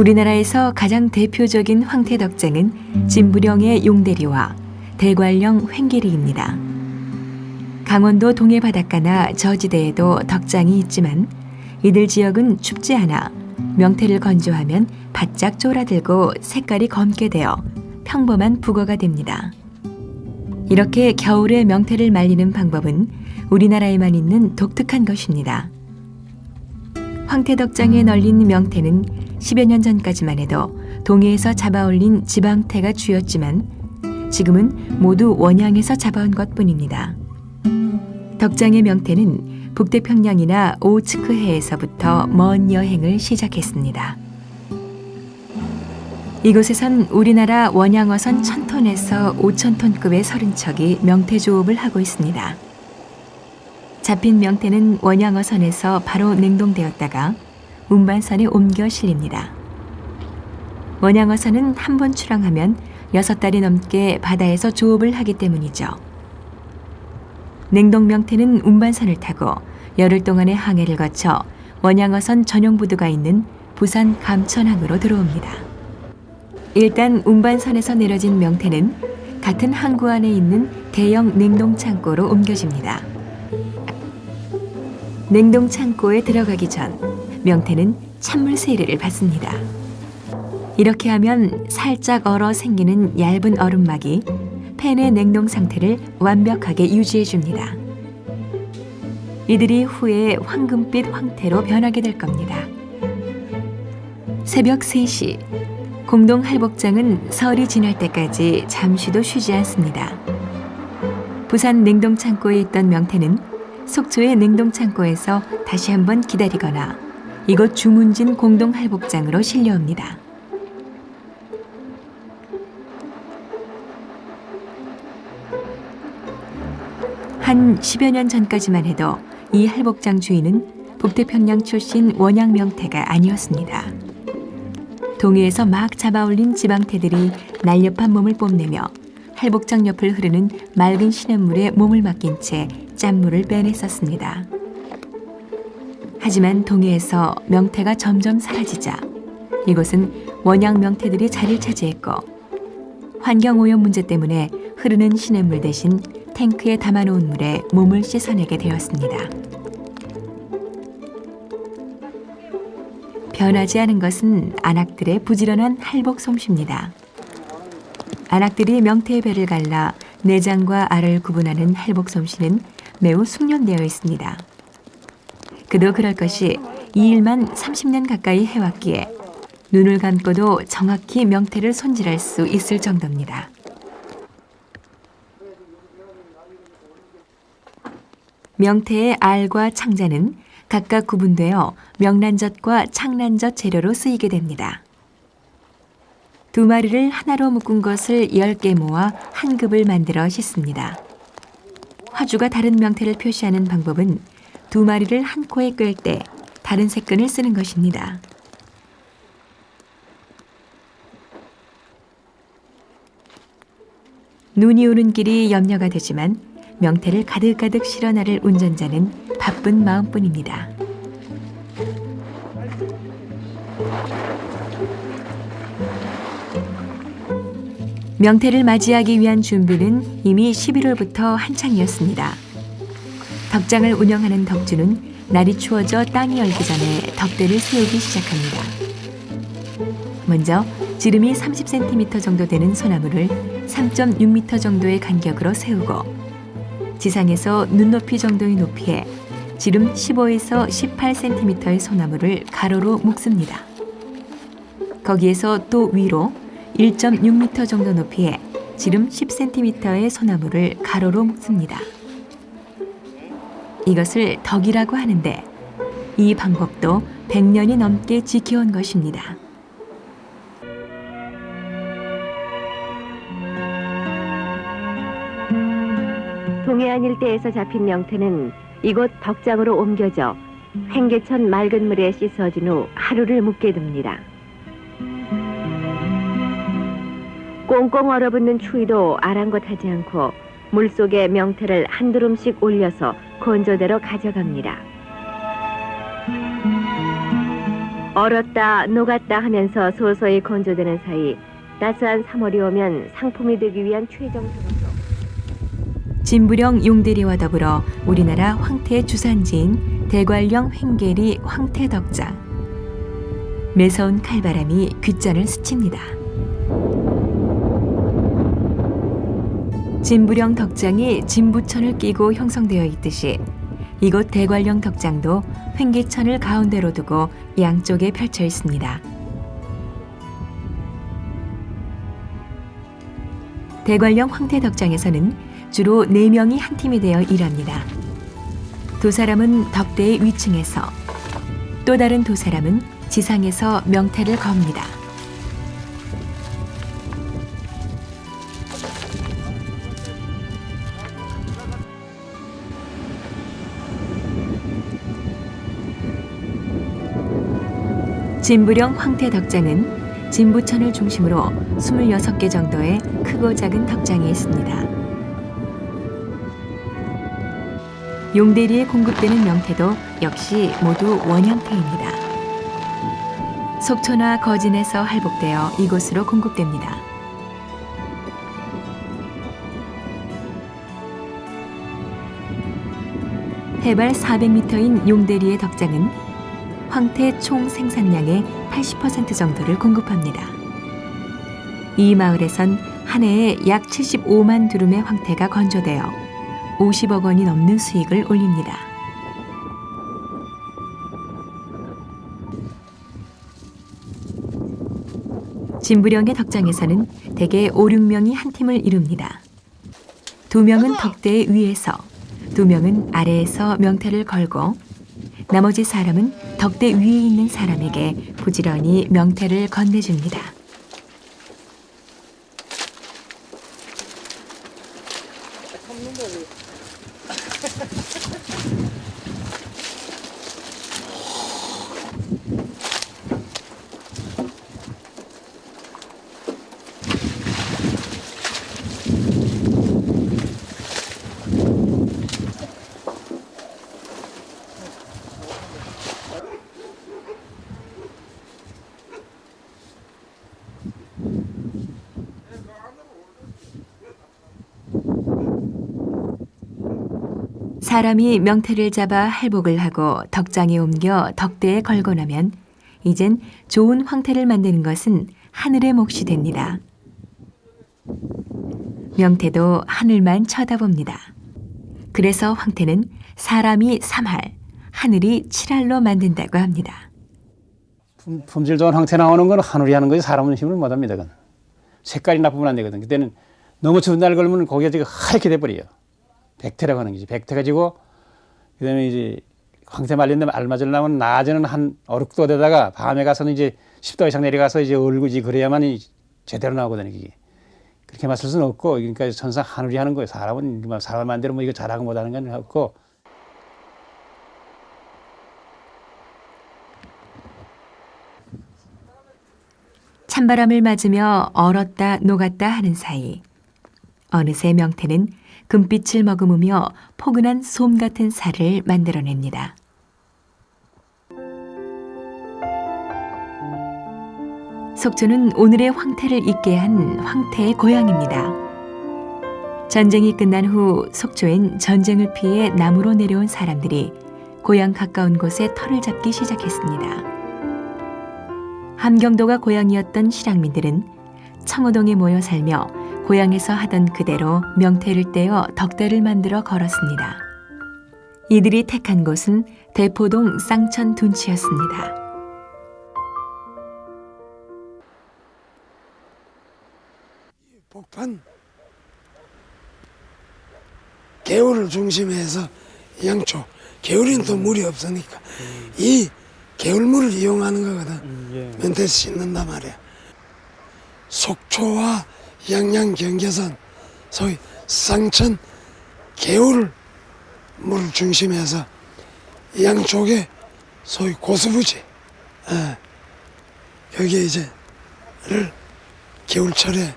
우리나라에서 가장 대표적인 황태덕장은 진부령의 용대리와 대관령 횡계리입니다. 강원도 동해 바닷가나 저지대에도 덕장이 있지만 이들 지역은 춥지 않아 명태를 건조하면 바짝 쫄아들고 색깔이 검게 되어 평범한 북어가 됩니다. 이렇게 겨울에 명태를 말리는 방법은 우리나라에만 있는 독특한 것입니다. 황태덕장에 널린 명태는 10여 년 전까지만 해도 동해에서 잡아올린 지방태가 주였지만 지금은 모두 원양에서 잡아온 것뿐입니다. 덕장의 명태는 북태평양이나 오츠크해에서부터 먼 여행을 시작했습니다. 이곳에선 우리나라 원양어선 1000톤에서 5000톤급의 30척이 명태 조업을 하고 있습니다. 잡힌 명태는 원양어선에서 바로 냉동되었다가 운반선에 옮겨 실립니다. 원양어선은 한 번 출항하면 6달이 넘게 바다에서 조업을 하기 때문이죠. 냉동 명태는 운반선을 타고 열흘 동안의 항해를 거쳐 원양어선 전용 부두가 있는 부산 감천항으로 들어옵니다. 일단 운반선에서 내려진 명태는 같은 항구 안에 있는 대형 냉동 창고로 옮겨집니다. 냉동 창고에 들어가기 전 명태는 찬물 세례를 받습니다. 이렇게 하면 살짝 얼어 생기는 얇은 얼음막이 팬의 냉동 상태를 완벽하게 유지해 줍니다. 이들이 후에 황금빛 황태로 변하게 될 겁니다. 새벽 3시, 공동 할복장은 설이 지날 때까지 잠시도 쉬지 않습니다. 부산 냉동 창고에 있던 명태는 속초의 냉동 창고에서 다시 한번 기다리거나 이곳 주문진 공동 할복장으로 실려옵니다. 한 10여 년 전까지만 해도 이 할복장 주인은 북태평양 출신 원양 명태가 아니었습니다. 동해에서 막 잡아올린 지방태들이 날렵한 몸을 뽐내며 할복장 옆을 흐르는 맑은 시냇물에 몸을 맡긴 채 짠물을 빼냈었습니다. 하지만 동해에서 명태가 점점 사라지자 이곳은 원양 명태들이 자리를 차지했고 환경오염 문제 때문에 흐르는 시냇물 대신 탱크에 담아놓은 물에 몸을 씻어내게 되었습니다. 변하지 않은 것은 안악들의 부지런한 할복 솜씨입니다. 안악들이 명태의 배를 갈라 내장과 알을 구분하는 할복 솜씨는 매우 숙련되어 있습니다. 그도 그럴 것이 이 일만 30년 가까이 해왔기에 눈을 감고도 정확히 명태를 손질할 수 있을 정도입니다. 명태의 알과 창자는 각각 구분되어 명란젓과 창란젓 재료로 쓰이게 됩니다. 2마리를 하나로 묶은 것을 10개 모아 한 급을 만들어 씻습니다. 화주가 다른 명태를 표시하는 방법은 2마리를 한 코에 꿰을 때 다른 색끈을 쓰는 것입니다. 눈이 오는 길이 염려가 되지만 명태를 가득가득 실어 나를 운전자는 바쁜 마음뿐입니다. 명태를 맞이하기 위한 준비는 이미 11월부터 한창이었습니다. 덕장을 운영하는 덕주는 날이 추워져 땅이 얼기 전에 덕대를 세우기 시작합니다. 먼저 지름이 30cm 정도 되는 소나무를 3.6m 정도의 간격으로 세우고 지상에서 눈높이 정도의 높이에 지름 15에서 18cm의 소나무를 가로로 묶습니다. 거기에서 또 위로 1.6m 정도 높이에 지름 10cm의 소나무를 가로로 묶습니다. 이것을 덕이라고 하는데 이 방법도 100년이 넘게 지켜온 것입니다. 동해안 일대에서 잡힌 명태는 이곳 덕장으로 옮겨져 횡계천 맑은 물에 씻어진 후 하루를 묵게 둡니다. 꽁꽁 얼어붙는 추위도 아랑곳하지 않고 물속에 명태를 한 두름씩 올려서 건조대로 가져갑니다. 얼었다 녹았다 하면서 소소히 건조되는 사이 따스한 3월이 오면 상품이 되기 위한 최정성으로 진부령 용대리와 더불어 우리나라 황태의 주산지인 대관령 횡계리 황태덕장. 매서운 칼바람이 귓전을 스칩니다. 진부령 덕장이 진부천을 끼고 형성되어 있듯이 이곳 대관령 덕장도 횡계천을 가운데로 두고 양쪽에 펼쳐 있습니다. 대관령 황태덕장에서는 주로 4명이 한 팀이 되어 일합니다. 2사람은 덕대의 위층에서, 또 다른 2사람은 지상에서 명태를 겁니다. 진부령 황태덕장은 진부천을 중심으로 26개 정도의 크고 작은 덕장이 있습니다. 용대리에 공급되는 명태도 역시 모두 원형태입니다. 속초나 거진에서 할복되어 이곳으로 공급됩니다. 해발 400m인 용대리의 덕장은 황태 총 생산량의 80% 정도를 공급합니다. 이 마을에선 한 해에 약 75만 두름의 황태가 건조되어 50억 원이 넘는 수익을 올립니다. 진부령의 덕장에서는 대개 5, 6명이 한 팀을 이룹니다. 2명은 덕대 위에서, 2명은 아래에서 명태를 걸고 나머지 사람은 덕대 위에 있는 사람에게 부지런히 명태를 건네줍니다. 사람이 명태를 잡아 할복을 하고 덕장에 옮겨 덕대에 걸고 나면 이젠 좋은 황태를 만드는 것은 하늘의 몫이 됩니다. 명태도 하늘만 쳐다봅니다. 그래서 황태는 사람이 3할, 하늘이 7할로 만든다고 합니다. 품질 좋은 황태 나오는 건 하늘이 하는 거지 사람은 힘을 못 합니다. 그건. 색깔이 나쁘면 안 되거든. 그때는 너무 추운 날 걸면 고기가 지금 하얗게 돼버려요. 백태라고 하는 거지. 백태가 지고 그다음에 이제 황태 말린 다음에 알맞을 나면 낮에는 한 어룩도에다가 밤에 가서는 이제 10도 이상 내려가서 이제 얼구지 그래야만 제대로 나오거든요. 이게. 그렇게 맞을 수는 없고 그러니까 천상 하늘이 하는 거예요. 사람은 사람 마음대로 뭐 이거 잘하고 못하는 건 없고. 찬바람을 맞으며 얼었다 녹았다 하는 사이 어느새 명태는 금빛을 머금으며 포근한 솜 같은 살을 만들어냅니다. 속초는 오늘의 황태를 잊게 한 황태의 고향입니다. 전쟁이 끝난 후 속초엔 전쟁을 피해 남으로 내려온 사람들이 고향 가까운 곳에 터를 잡기 시작했습니다. 함경도가 고향이었던 실향민들은 청호동에 모여 살며 고향에서 하던 그대로 명태를 떼어 덕대를 만들어 걸었습니다. 이들이 택한 곳은 대포동 쌍천 둔치였습니다. 복판 개울을 중심해서 양쪽 개울은 또 물이 없으니까 이 개울물을 이용하는 거거든. 명태 씻는단 말이야. 속초와 양양 경계선 소위 쌍천 개울 물을 중심해서 양쪽에 소위 고수부지 여기에 이제를 겨울철에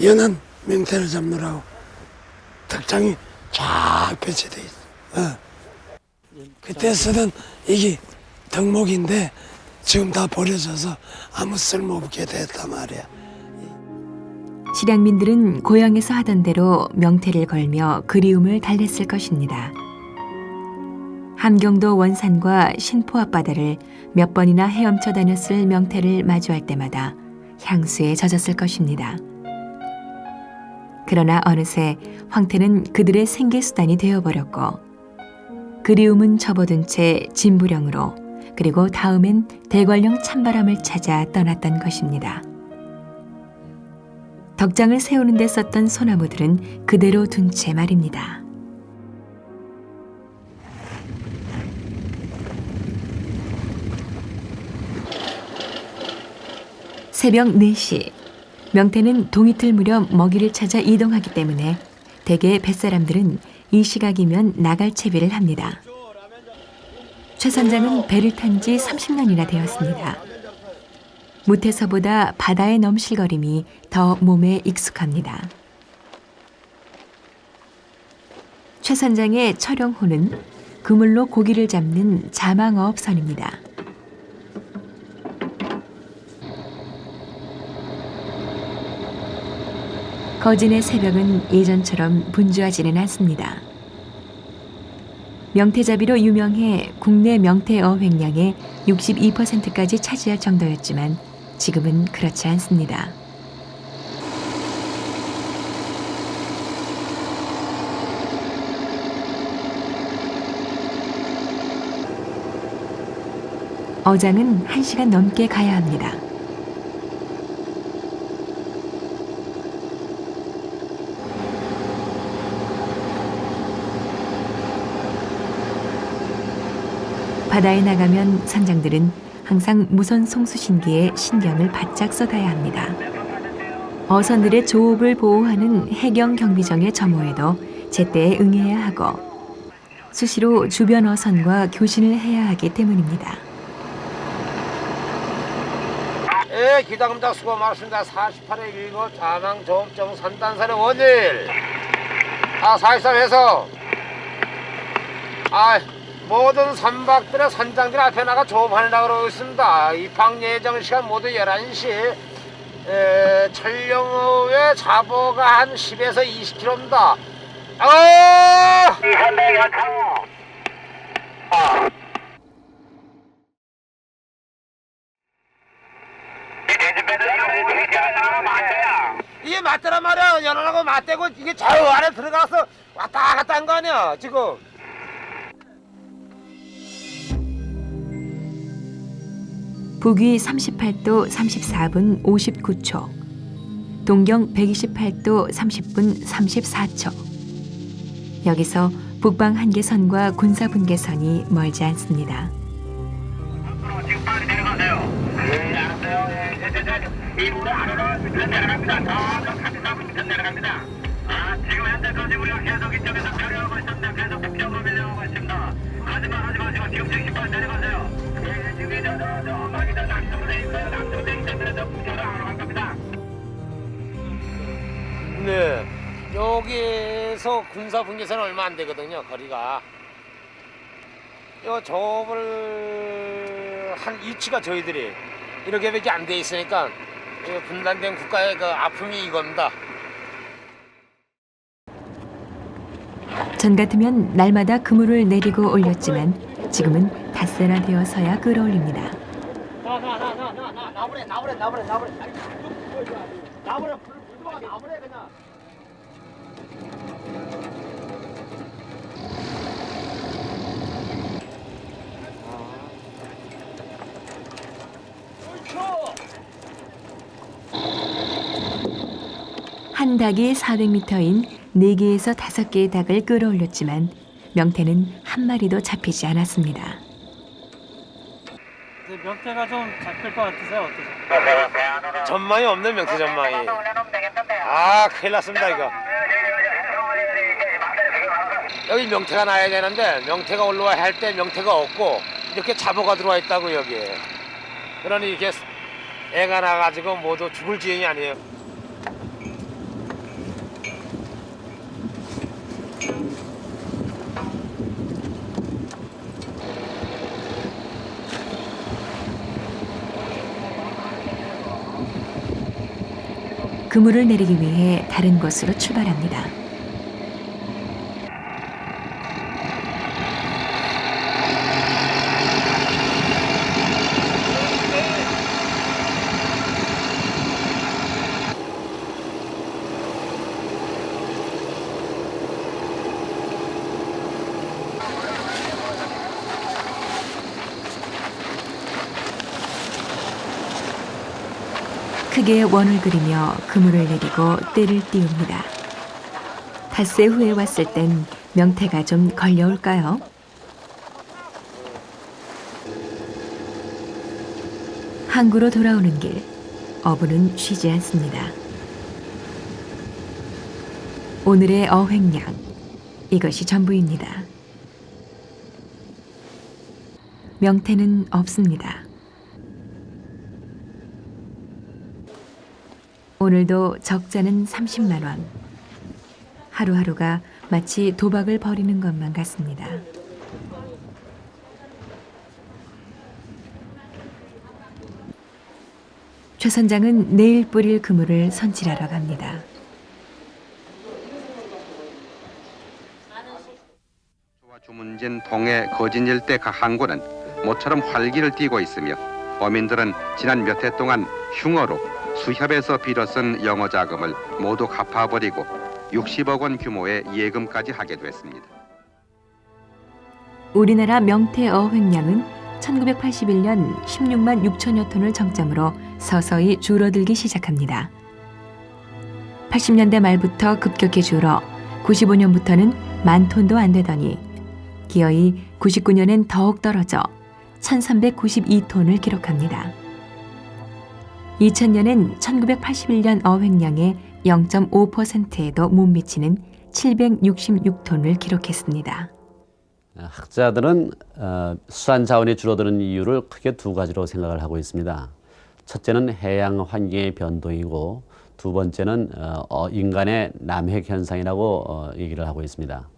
연한 명태를 잡느라고 덕장이 쫙 배치돼 있어. 그때 쓰던 이게 덕목인데 지금 다 버려져서 아무 쓸모없게 됐단 말이야. 실향민들은 고향에서 하던 대로 명태를 걸며 그리움을 달랬을 것입니다. 함경도 원산과 신포 앞바다를 몇 번이나 헤엄쳐 다녔을 명태를 마주할 때마다 향수에 젖었을 것입니다. 그러나 어느새 황태는 그들의 생계수단이 되어버렸고 그리움은 접어둔 채 진부령으로 그리고 다음엔 대관령 찬바람을 찾아 떠났던 것입니다. 덕장을 세우는 데 썼던 소나무들은 그대로 둔 채 말입니다. 새벽 4시, 명태는 동이틀 무렵 먹이를 찾아 이동하기 때문에 대개 뱃사람들은 이 시각이면 나갈 채비를 합니다. 최 선장은 배를 탄 지 30년이나 되었습니다. 무태서보다 바다의 넘실거림이 더 몸에 익숙합니다. 최 선장의 촬영호는 그물로 고기를 잡는 자망어업선입니다. 거진의 새벽은 예전처럼 분주하지는 않습니다. 명태잡이로 유명해 국내 명태 어획량의 62%까지 차지할 정도였지만 지금은 그렇지 않습니다. 어장은 1시간 넘게 가야 합니다. 바다에 나가면 선장들은 항상 무선 송수신기에 신경을 바짝 쏟아야 합니다. 어선들의 조업을 보호하는 해경 경비정의 점호에도 제때에 응해야 하고 수시로 주변 어선과 교신을 해야 하기 때문입니다. 예, 기당자 수고 많습니다. 48회 1고 자망 조업정 산단산의 원일. 4.13에서 모든 선박들의 선장들 앞에 나가 조업하려고 그러고 있습니다. 입항 예정 시간 모두 11시. 철령호의 자보가 한 10에서 20km입니다. 이게 맞더란 말이야. 연안하고 맞대고 이게 저 안에 들어가서 왔다 갔다 한 거 아니야 지금. 북위 38도 34분 59초, 동경 128도 30분 34초. 여기서 북방 한계선과 군사 분계선이 멀지 않습니다. 지금 빨리 내려가세요. 네, 알았어요. 이부로 아래로 밑으로 내려갑니다. 저 34분 밑으로 내려갑니다. 지금 현재까지 우리가 계속 이쪽에서 펴려고 있습니다. 계속 북쪽으로 밀려오고 있습니다. 하지 마시고 지금 즉시 빨리 내려가세요. 지금 저 막이다 남쪽으로 돼 있어요. 남쪽으로 돼 있는데 저 북쪽으로 안 갑니다. 네, 여기에서 군사 분계선 얼마 안 되거든요. 거리가. 요 조업을 한 이치가 저희들이 이렇게밖에 안 돼 있으니까 분단된 국가의 그 아픔이 이겁니다. 전 같으면 날마다 그물을 내리고 올렸지만 지금은 닷새나 되어서야 끌어올립니다. 나버려 그냥. 한 닭이 400m인 4개에서 5개의 닭을 끌어올렸지만 명태는 한 마리도 잡히지 않았습니다. 명태가 좀 잡힐 것 같으세요? 어떠세요? 전망이 없네 명태 전망이. 큰일 났습니다 이거. 여기 명태가 나야 되는데 명태가 올라와야 할 때 명태가 없고 이렇게 잡어가 들어와 있다고 여기에. 그러니 이렇게 애가 나가지고 모두 죽을 지경이 아니에요. 그물을 내리기 위해 다른 곳으로 출발합니다. 크게 원을 그리며 그물을 내리고 때를 띄웁니다. 닷새 후에 왔을 땐 명태가 좀 걸려올까요? 항구로 돌아오는 길, 어부는 쉬지 않습니다. 오늘의 어획량, 이것이 전부입니다. 명태는 없습니다. 오늘도 적자는 30만 원. 하루하루가 마치 도박을 벌이는 것만 같습니다. 최 선장은 내일 뿌릴 그물을 선질하러 갑니다. 주문진 동해 거진 일대 각 항구는 모처럼 활기를 띠고 있으며 어민들은 지난 몇 해 동안 흉어로 수협에서 빌어 쓴 영어 자금을 모두 갚아버리고 60억 원 규모의 예금까지 하게 됐습니다. 우리나라 명태 어획량은 1981년 16만 6천여 톤을 정점으로 서서히 줄어들기 시작합니다. 80년대 말부터 급격히 줄어 95년부터는 10,000톤도 안 되더니 기어이 99년엔 더욱 떨어져 1,392톤을 기록합니다. 2000년엔 1981년 어획량의 0.5%에도 못 미치는 766톤을 기록했습니다. 학자들은 수산 자원이 줄어드는 이유를 크게 두 가지로 생각을 하고 있습니다. 첫째는 해양 환경의 변동이고 두 번째는 인간의 남획 현상이라고 얘기를 하고 있습니다.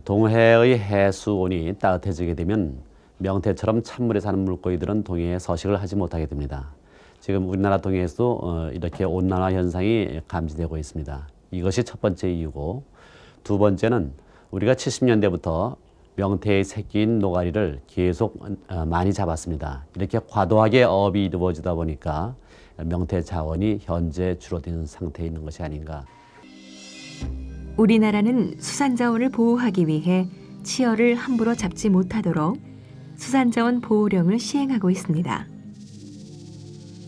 동해의 해수온이 따뜻해지게 되면 명태처럼 찬물에 사는 물고기들은 동해에 서식을 하지 못하게 됩니다. 지금 우리나라 동해에서도 이렇게 온난화 현상이 감지되고 있습니다. 이것이 첫 번째 이유고, 두 번째는 우리가 70년대부터 명태의 새끼인 노가리를 계속 많이 잡았습니다. 이렇게 과도하게 어업이 이루어지다 보니까 명태 자원이 현재 줄어드는 상태에 있는 것이 아닌가. 우리나라는 수산자원을 보호하기 위해 치어를 함부로 잡지 못하도록 수산자원 보호령을 시행하고 있습니다.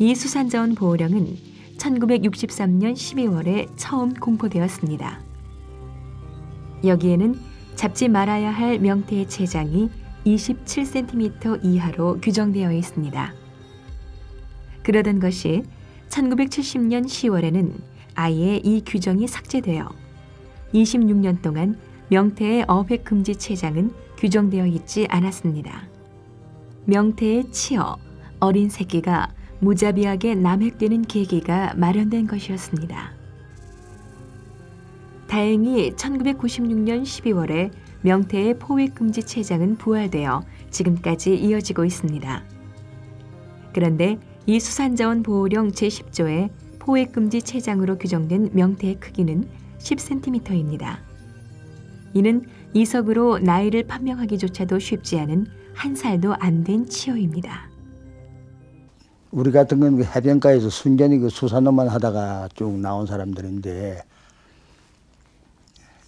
이 수산자원 보호령은 1963년 12월에 처음 공포되었습니다. 여기에는 잡지 말아야 할 명태의 체장이 27cm 이하로 규정되어 있습니다. 그러던 것이 1970년 10월에는 아예 이 규정이 삭제되어 26년 동안 명태의 어획 금지 체장은 규정되어 있지 않았습니다. 명태의 치어, 어린 새끼가 무자비하게 남획되는 계기가 마련된 것이었습니다. 다행히 1996년 12월에 명태의 포획 금지 체장은 부활되어 지금까지 이어지고 있습니다. 그런데 이 수산자원 보호령 제10조에 포획 금지 체장으로 규정된 명태의 크기는 10cm입니다. 이는 이석으로 나이를 판명하기조차도 쉽지 않은 한 살도 안 된 치어입니다. 우리 같은 건 해변가에서 순전히 그 수산업만 하다가 쭉 나온 사람들인데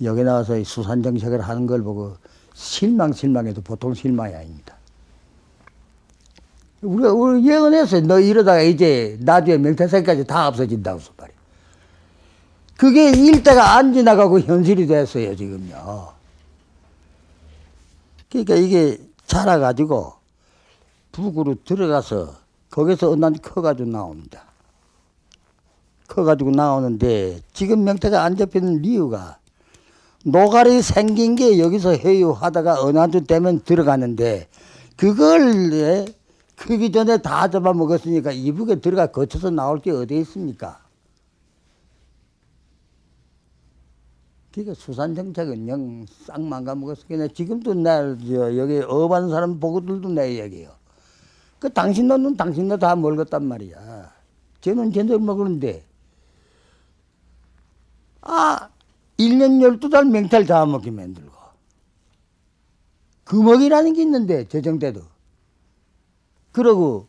여기 나와서 수산 정책을 하는 걸 보고 실망해도 보통 실망이 아닙니다. 우리가 예언했어요. 너 이러다가 이제 나중에 명태새까지 다 없어진다고 말이에요. 그게 일대가 안 지나가고 현실이 됐어요, 지금요. 그러니까 이게 자라가지고 북으로 들어가서 거기서 언난지 커가지고 나옵니다. 커가지고 나오는데 지금 명태가 안 잡히는 이유가 노가리 생긴 게 여기서 해유하다가 언난주 되면 들어가는데 그걸 크기 전에 다 잡아먹었으니까 이북에 들어가 거쳐서 나올 게 어디 있습니까? 그러니까 수산정책은 영 싹 망가먹었어. 그냥 지금도 여기 어업하는 사람 보고들도 내 얘기해요. 그 당신 너는 당신 너 다 먹었단 말이야. 쟤는 쟤들 먹는데 1년 12달 명태를 잡아먹게 만들고. 금어기라는 게 있는데, 제정 때도. 그러고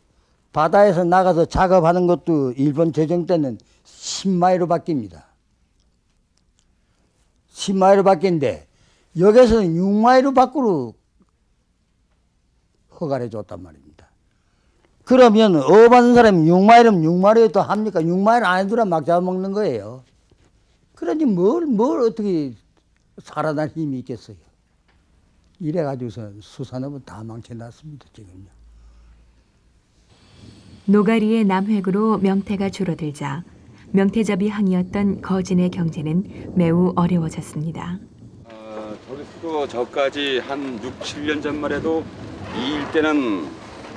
바다에서 나가서 작업하는 것도 일본 제정 때는 10마일로 바뀝니다. 10마일로 바뀌는데 여기서는 6마일로 밖으로 허가를 해줬단 말입니다. 그러면 어업하는 사람이 6마일이면 6마일에 또 합니까? 6마일 안에 들어 막 잡아먹는 거예요. 그러니 뭘 어떻게 살아날 힘이 있겠어요. 이래가지고서 수산업은 다 망쳐놨습니다, 지금요. 노가리의 남획으로 명태가 줄어들자 명태잡이 항이었던 거진의 경제는 매우 어려워졌습니다. 저기서도 저까지 한 6, 7년 전만 해도 이 일대는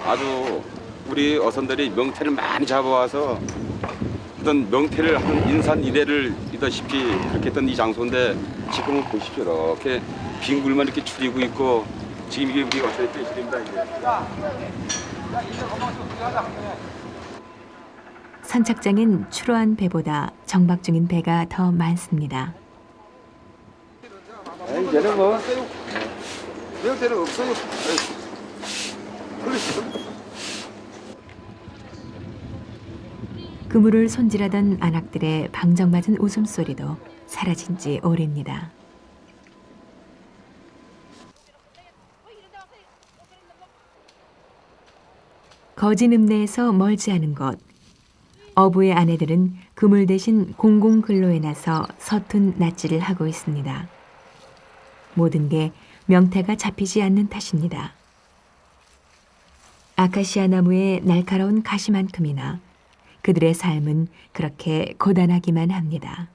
아주 우리 어선들이 명태를 많이 잡아와서 어떤 명태를 하는 인산 이래를 이다시피 그렇게 했던 이 장소인데 지금은 보십시오. 이렇게 빈 굴만 이렇게 줄이고 있고 지금 이게 우리 어선의 폐실입니다. 선착장엔 출어한 배보다 정박 중인 배가 더 많습니다. 이제는 뭐 명태는 없어요. 그물을 손질하던 안악들의 방정맞은 웃음소리도 사라진 지 오래입니다. 거진 읍내에서 멀지 않은 곳, 어부의 아내들은 그물 대신 공공근로에 나서 서툰 낫질을 하고 있습니다. 모든 게 명태가 잡히지 않는 탓입니다. 아카시아 나무의 날카로운 가시만큼이나 그들의 삶은 그렇게 고단하기만 합니다.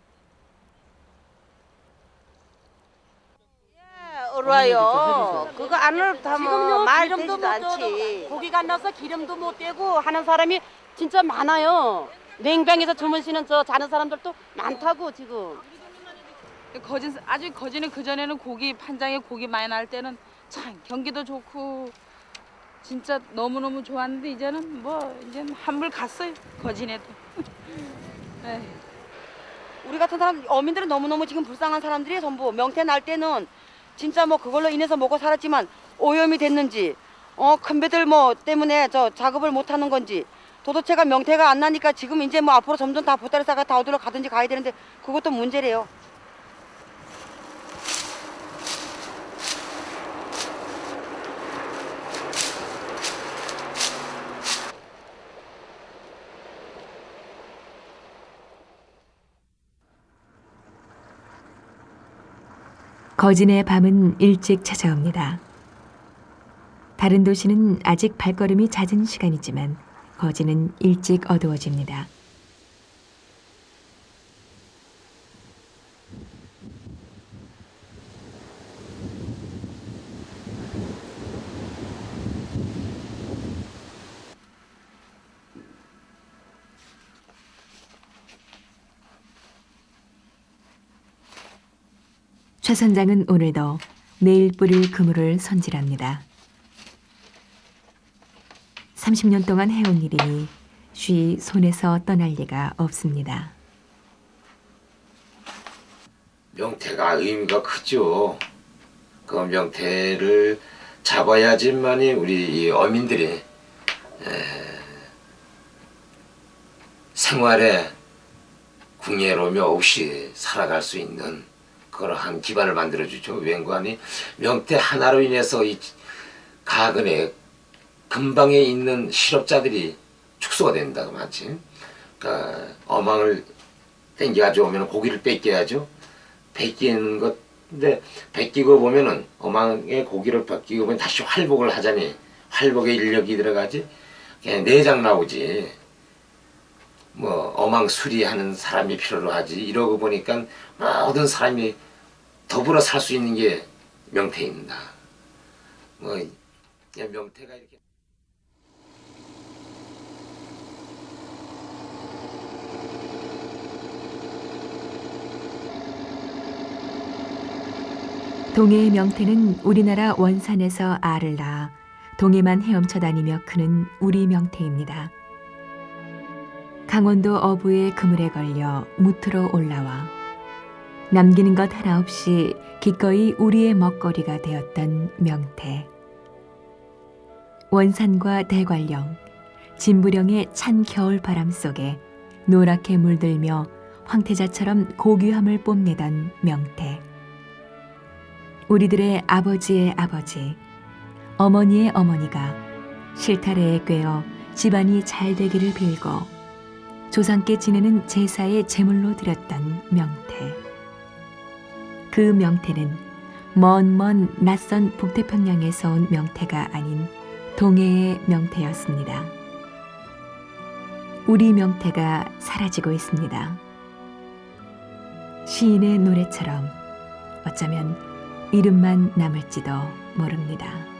어려워요. 그거 안을 담으면 말 기름도 되지도 못 않지. 고기가 안 나서 기름도 못 떼고 하는 사람이 진짜 많아요. 냉방에서 주무시는 저 자는 사람들도 많다고 지금. 아주 거진은 그전에는 고기 판장에 고기 많이 날 때는 참 경기도 좋고 진짜 너무너무 좋았는데 이제는 뭐 이제는 한물 갔어요. 거진에도. 에이. 우리 같은 사람 어민들은 너무너무 지금 불쌍한 사람들이 전부 명태 날 때는 진짜 뭐 그걸로 인해서 먹고 살았지만 오염이 됐는지 큰 배들 뭐 때문에 저 작업을 못 하는 건지 도대체가 명태가 안 나니까 지금 이제 뭐 앞으로 점점 다 보따리 싸가 다 어디로 가든지 가야 되는데 그것도 문제래요. 거진의 밤은 일찍 찾아옵니다. 다른 도시는 아직 발걸음이 잦은 시간이지만 거진은 일찍 어두워집니다. 최 선장은 오늘도 내일 뿌릴 그물을 손질합니다. 30년 동안 해온 일이니 쉬 손에서 떠날 리가 없습니다. 명태가 의미가 크죠. 그 명태를 잡아야지만이 우리 이 어민들이 생활에 궁예로움이 없이 살아갈 수 있는 그러한 기반을 만들어주죠. 웬관이 명태 하나로 인해서 이 가근에 근방에 있는 실업자들이 축소가 된다고 말지. 그러니까 어망을 땡겨가지고 오면 고기를 뺏겨야죠. 뺏기는 것인데 뺏기고 보면은 어망에 고기를 뺏기고 보면 다시 활복을 하자니 활복에 인력이 들어가지. 그냥 내장 나오지. 뭐 어망 수리하는 사람이 필요로 하지. 이러고 보니까 모든 사람이 더불어 살 수 있는 게 명태입니다. 뭐 그냥 명태가 이렇게. 동해의 명태는 우리나라 원산에서 알을 낳아 동해만 헤엄쳐 다니며 크는 우리 명태입니다. 강원도 어부의 그물에 걸려 무트로 올라와 남기는 것 하나 없이 기꺼이 우리의 먹거리가 되었던 명태. 원산과 대관령, 진부령의 찬 겨울 바람 속에 노랗게 물들며 황태자처럼 고귀함을 뽐내던 명태. 우리들의 아버지의 아버지, 어머니의 어머니가 실타래에 꿰어 집안이 잘 되기를 빌고 조상께 지내는 제사의 제물로 드렸던 명태. 그 명태는 먼 낯선 북태평양에서 온 명태가 아닌 동해의 명태였습니다. 우리 명태가 사라지고 있습니다. 시인의 노래처럼 어쩌면 이름만 남을지도 모릅니다.